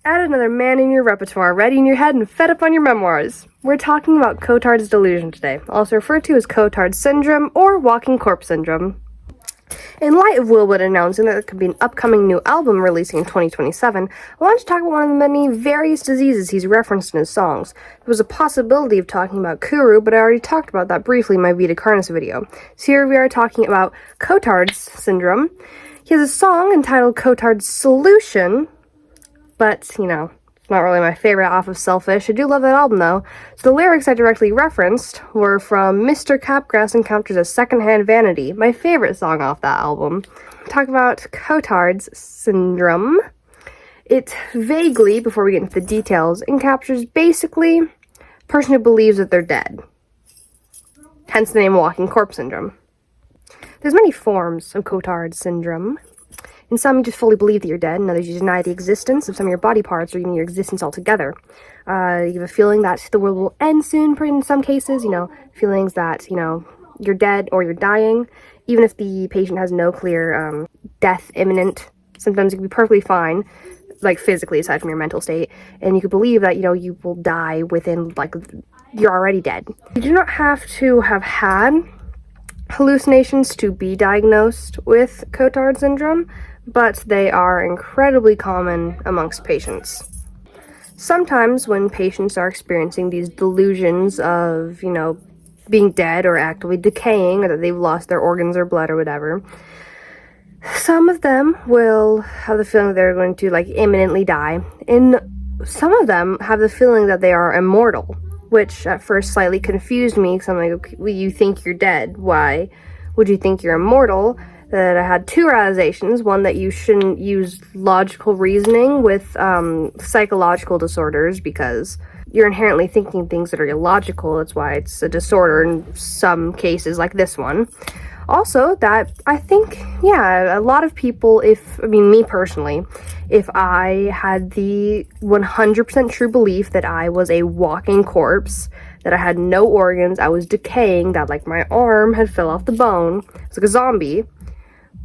Add another man in your repertoire, ready in your head and fed up on your memoirs. We're talking about Cotard's delusion today, also referred to as Cotard syndrome or walking corpse syndrome. In light of Will Wood announcing that there could be an upcoming new album releasing in 2027, I wanted to talk about one of the many various diseases he's referenced in his songs. There was a possibility of talking about Kuru, but I already talked about that briefly in my Vita Carnis video. So here we are talking about Cotard's syndrome. He has a song entitled Cotard's Solution, but, you know, it's not really my favorite off of Selfish. I do love that album, though. So the lyrics I directly referenced were from Mr. Capgras Encounters a Secondhand Vanity, my favorite song off that album. Talk about Cotard's syndrome. It vaguely, before we get into the details, encaptures basically a person who believes that they're dead. Hence the name walking corpse syndrome. There's many forms of Cotard syndrome. In some, you just fully believe that you're dead. In others, you deny the existence of some of your body parts or even your existence altogether. You have a feeling that the world will end soon, in some cases, feelings that, you're dead or you're dying. Even if the patient has no clear death imminent, sometimes you can be perfectly fine, like physically, aside from your mental state. And you could believe that, you will die within, you're already dead. You do not have to have had hallucinations to be diagnosed with Cotard syndrome, but they are incredibly common amongst patients. Sometimes when patients are experiencing these delusions of, being dead or actively decaying, or that they've lost their organs or blood or whatever, some of them will have the feeling that they're going to, imminently die, and some of them have the feeling that they are immortal, which at first slightly confused me, because I'm like, okay, well, you think you're dead. Why would you think you're immortal? That I had two realizations. One, that you shouldn't use logical reasoning with psychological disorders, because you're inherently thinking things that are illogical. That's why it's a disorder in some cases, like this one. Also, that I think, a lot of people, me personally, if I had the 100% true belief that I was a walking corpse, that I had no organs, I was decaying, that my arm had fell off the bone, it's like a zombie,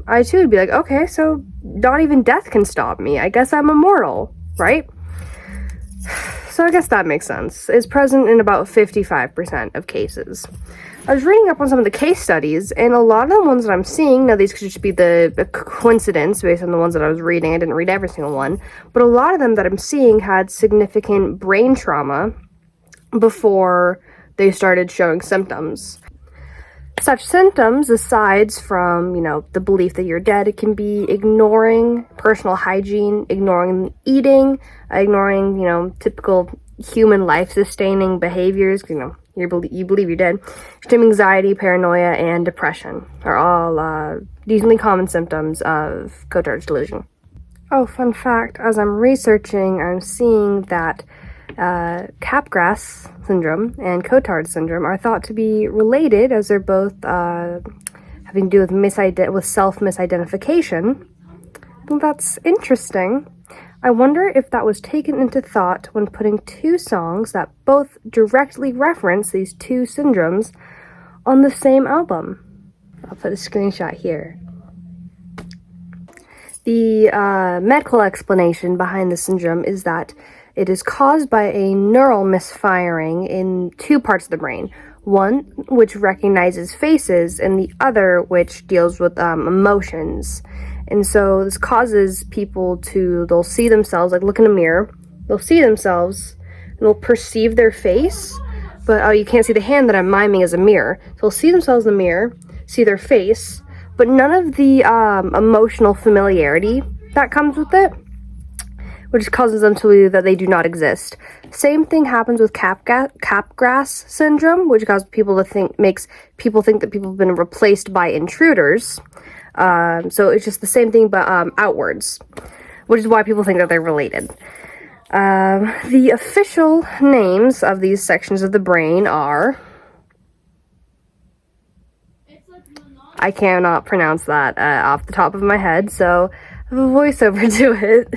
I too would be like, okay, so not even death can stop me. I guess I'm immortal, right? So I guess that makes sense. It's present in about 55% of cases. I was reading up on some of the case studies, and a lot of the ones that I'm seeing, now these could just be the coincidence based on the ones that I was reading. I didn't read every single one, but a lot of them that I'm seeing had significant brain trauma before they started showing symptoms. Such symptoms, aside from, the belief that you're dead, it can be ignoring personal hygiene, ignoring eating, ignoring, typical human life-sustaining behaviors, you believe you're dead. Extreme anxiety, paranoia, and depression are all decently common symptoms of Cotard's delusion. Oh, fun fact, as I'm researching, I'm seeing that Capgras syndrome and Cotard syndrome are thought to be related, as they're both having to do with self-misidentification. I think that's interesting. I wonder if that was taken into thought when putting two songs that both directly reference these two syndromes on the same album. I'll put a screenshot here. The medical explanation behind the syndrome is that it is caused by a neural misfiring in two parts of the brain. One, which recognizes faces, and the other, which deals with emotions. And so this causes people they'll see themselves, look in a mirror, they'll see themselves, and they'll perceive their face, but you can't see the hand that I'm miming as a mirror. So they'll see themselves in the mirror, see their face, but none of the emotional familiarity that comes with it, which causes them to believe that they do not exist. Same thing happens with Capgras syndrome, which makes people think that people have been replaced by intruders. So it's just the same thing, but outwards, which is why people think that they're related. The official names of these sections of the brain are... I cannot pronounce that off the top of my head, so I have a voiceover to it.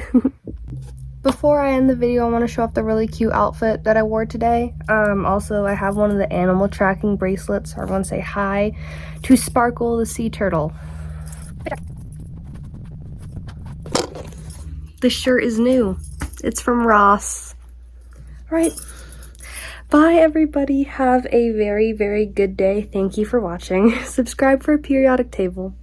Before I end the video, I want to show off the really cute outfit that I wore today. Also, I have one of the animal tracking bracelets. I want to say hi to Sparkle the sea turtle. This shirt is new. It's from Ross. All right. Bye, everybody. Have a very, very good day. Thank you for watching. Subscribe for a periodic table.